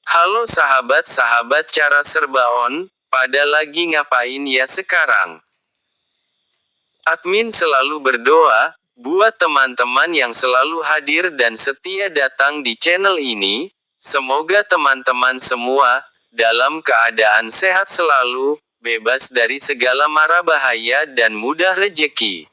Halo sahabat-sahabat cara serba on, pada lagi ngapain ya sekarang? Admin selalu berdoa, buat teman-teman yang selalu hadir dan setia datang di channel ini, semoga teman-teman semua, dalam keadaan sehat selalu, bebas dari segala mara bahaya dan mudah rejeki.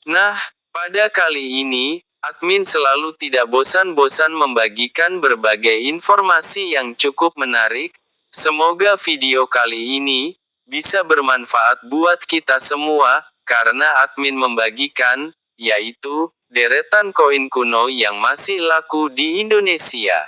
Nah, pada kali ini, admin selalu tidak bosan-bosan membagikan berbagai informasi yang cukup menarik. Semoga video kali ini bisa bermanfaat buat kita semua, karena admin membagikan, yaitu deretan koin kuno yang masih laku di Indonesia.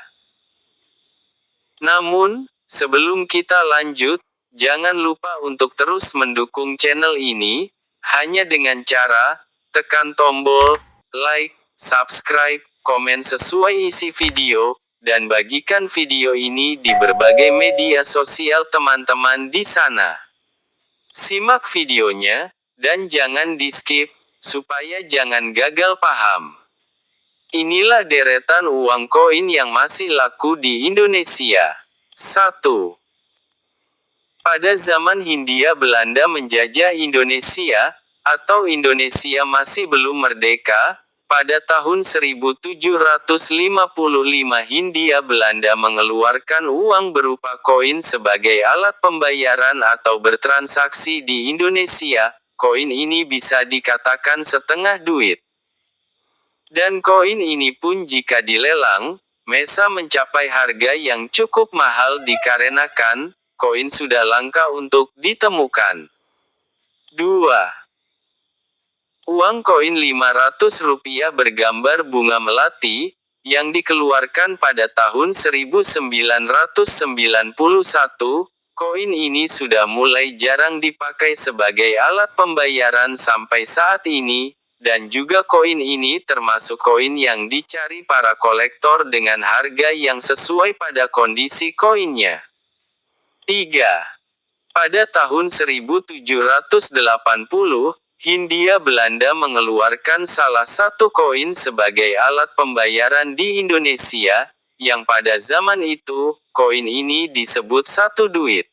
Namun, sebelum kita lanjut, jangan lupa untuk terus mendukung channel ini, hanya dengan cara tekan tombol like, subscribe, komen sesuai isi video, dan bagikan video ini di berbagai media sosial teman-teman di sana. Simak videonya, dan jangan di-skip, supaya jangan gagal paham. Inilah deretan uang koin yang masih laku di Indonesia. 1. Pada zaman Hindia Belanda menjajah Indonesia, atau Indonesia masih belum merdeka, pada tahun 1755 Hindia Belanda mengeluarkan uang berupa koin sebagai alat pembayaran atau bertransaksi di Indonesia. Koin ini bisa dikatakan setengah duit. Dan koin ini pun jika dilelang, bisa mencapai harga yang cukup mahal dikarenakan, koin sudah langka untuk ditemukan. 2. Uang koin Rp500 bergambar bunga melati, yang dikeluarkan pada tahun 1991, koin ini sudah mulai jarang dipakai sebagai alat pembayaran sampai saat ini, dan juga koin ini termasuk koin yang dicari para kolektor dengan harga yang sesuai pada kondisi koinnya. 3. Pada tahun 1780, Hindia Belanda mengeluarkan salah satu koin sebagai alat pembayaran di Indonesia, yang pada zaman itu, koin ini disebut satu duit.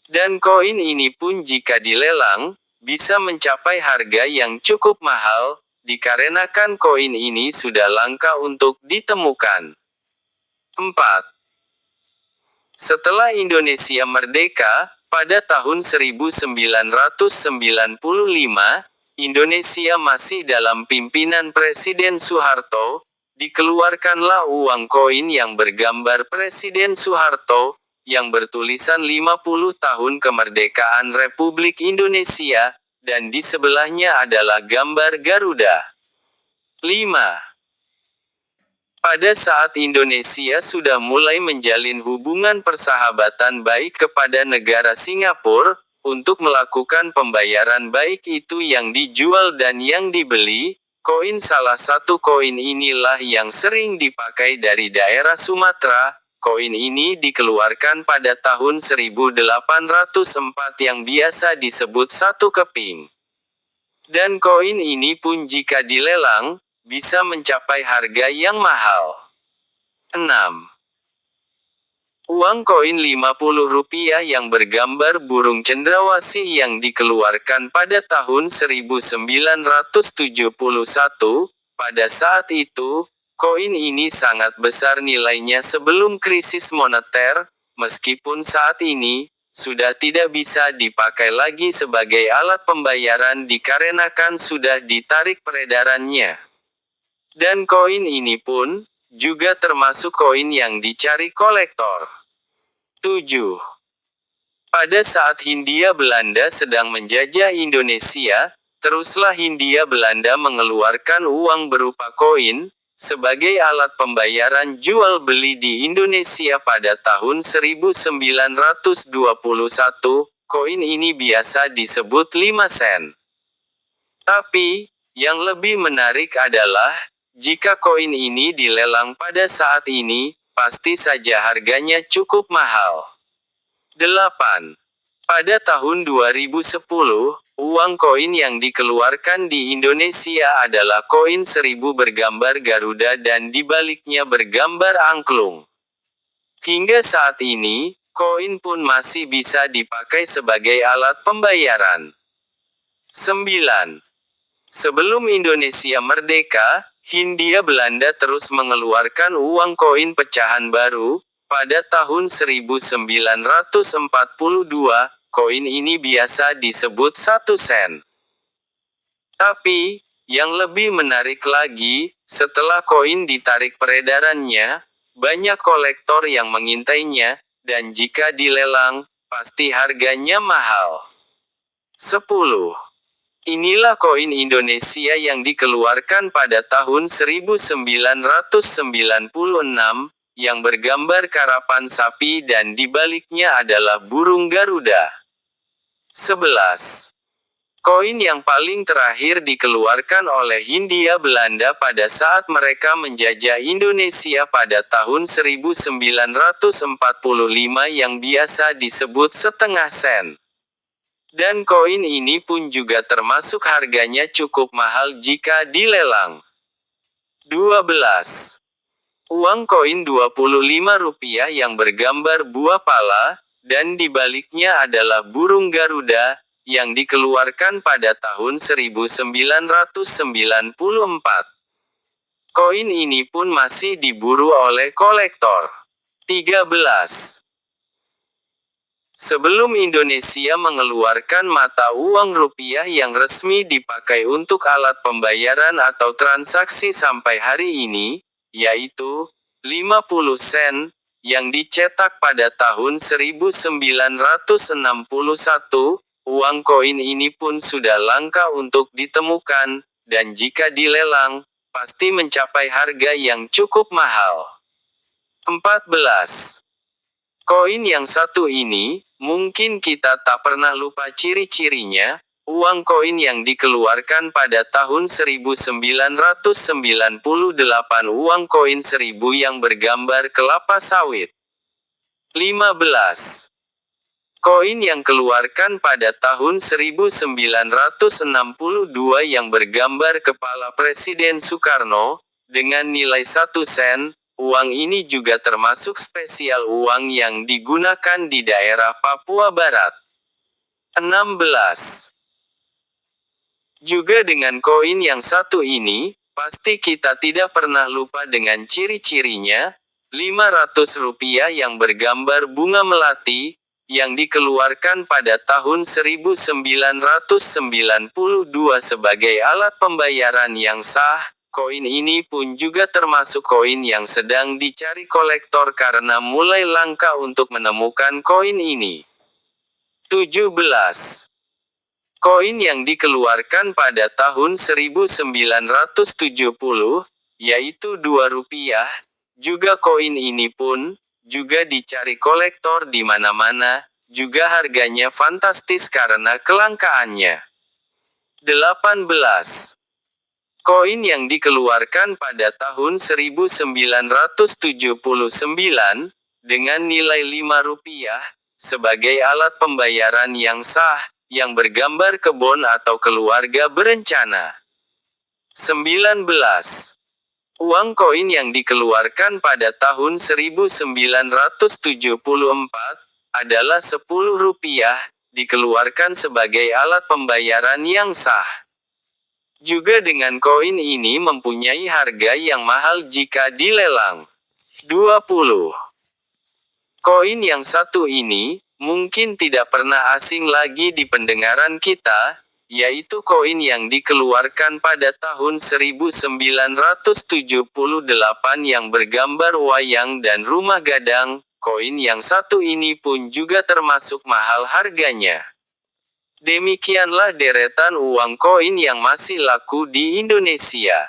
Dan koin ini pun jika dilelang, bisa mencapai harga yang cukup mahal, dikarenakan koin ini sudah langka untuk ditemukan. 4. Setelah Indonesia merdeka, pada tahun 1995, Indonesia masih dalam pimpinan Presiden Soeharto, dikeluarkanlah uang koin yang bergambar Presiden Soeharto, yang bertulisan 50 tahun kemerdekaan Republik Indonesia, dan di sebelahnya adalah gambar Garuda. 5. Pada saat Indonesia sudah mulai menjalin hubungan persahabatan baik kepada negara Singapura, untuk melakukan pembayaran baik itu yang dijual dan yang dibeli, koin salah satu koin inilah yang sering dipakai dari daerah Sumatera. Koin ini dikeluarkan pada tahun 1804 yang biasa disebut satu keping. Dan koin ini pun jika dilelang, bisa mencapai harga yang mahal. 6. Uang koin Rp50 yang bergambar burung cendrawasih yang dikeluarkan pada tahun 1971, pada saat itu, koin ini sangat besar nilainya sebelum krisis moneter, meskipun saat ini, sudah tidak bisa dipakai lagi sebagai alat pembayaran dikarenakan sudah ditarik peredarannya. Dan koin ini pun, juga termasuk koin yang dicari kolektor. 7. Pada saat Hindia Belanda sedang menjajah Indonesia, teruslah Hindia Belanda mengeluarkan uang berupa koin, sebagai alat pembayaran jual beli di Indonesia pada tahun 1921, koin ini biasa disebut 5 sen. Tapi, yang lebih menarik adalah, jika koin ini dilelang pada saat ini, pasti saja harganya cukup mahal. 8. Pada tahun 2010, Uang koin yang dikeluarkan di Indonesia adalah koin 1000 bergambar Garuda dan di baliknya bergambar angklung. Hingga saat ini, koin pun masih bisa dipakai sebagai alat pembayaran. 9. Sebelum Indonesia merdeka, Hindia Belanda terus mengeluarkan uang koin pecahan baru. Pada tahun 1942, koin ini biasa disebut 1 sen. Tapi, yang lebih menarik lagi, setelah koin ditarik peredarannya, banyak kolektor yang mengintainya, dan jika dilelang, pasti harganya mahal. 10. Inilah koin Indonesia yang dikeluarkan pada tahun 1996, yang bergambar karapan sapi dan di baliknya adalah burung Garuda. 11. Koin yang paling terakhir dikeluarkan oleh Hindia Belanda pada saat mereka menjajah Indonesia pada tahun 1945 yang biasa disebut setengah sen. Dan koin ini pun juga termasuk harganya cukup mahal jika dilelang. 12. Uang koin Rp25 yang bergambar buah pala, dan di baliknya adalah burung Garuda, yang dikeluarkan pada tahun 1994. Koin ini pun masih diburu oleh kolektor. 13. Sebelum Indonesia mengeluarkan mata uang rupiah yang resmi dipakai untuk alat pembayaran atau transaksi sampai hari ini, yaitu 50 sen, yang dicetak pada tahun 1961, uang koin ini pun sudah langka untuk ditemukan, dan jika dilelang, pasti mencapai harga yang cukup mahal. 14. Koin yang satu ini, mungkin kita tak pernah lupa ciri-cirinya. Uang koin yang dikeluarkan pada tahun 1998, uang koin 1000 yang bergambar kelapa sawit. 15. Koin yang keluarkan pada tahun 1962 yang bergambar kepala Presiden Soekarno, dengan nilai 1 sen, uang ini juga termasuk spesial uang yang digunakan di daerah Papua Barat. 16. Juga dengan koin yang satu ini, pasti kita tidak pernah lupa dengan ciri-cirinya, Rp500 yang bergambar bunga melati, yang dikeluarkan pada tahun 1992 sebagai alat pembayaran yang sah. Koin ini pun juga termasuk koin yang sedang dicari kolektor karena mulai langka untuk menemukan koin ini. 17. Koin yang dikeluarkan pada tahun 1970, yaitu Rp2, juga koin ini pun, juga dicari kolektor di mana-mana, juga harganya fantastis karena kelangkaannya. 18. Koin yang dikeluarkan pada tahun 1979, dengan nilai Rp5, sebagai alat pembayaran yang sah, yang bergambar kebun atau keluarga berencana. 19. Uang koin yang dikeluarkan pada tahun 1974, adalah Rp10, dikeluarkan sebagai alat pembayaran yang sah. Juga dengan koin ini mempunyai harga yang mahal jika dilelang. 20. Koin yang satu ini, mungkin tidak pernah asing lagi di pendengaran kita, yaitu koin yang dikeluarkan pada tahun 1978 yang bergambar wayang dan rumah gadang. Koin yang satu ini pun juga termasuk mahal harganya. Demikianlah deretan uang koin yang masih laku di Indonesia.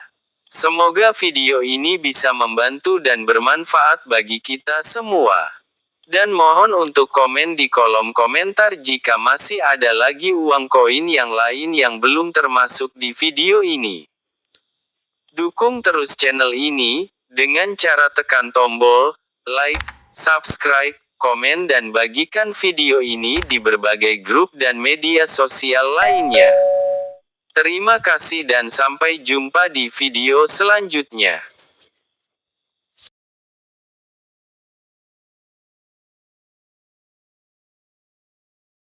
Semoga video ini bisa membantu dan bermanfaat bagi kita semua. Dan mohon untuk komen di kolom komentar jika masih ada lagi uang koin yang lain yang belum termasuk di video ini. Dukung terus channel ini, dengan cara tekan tombol like, subscribe, komen dan bagikan video ini di berbagai grup dan media sosial lainnya. Terima kasih dan sampai jumpa di video selanjutnya.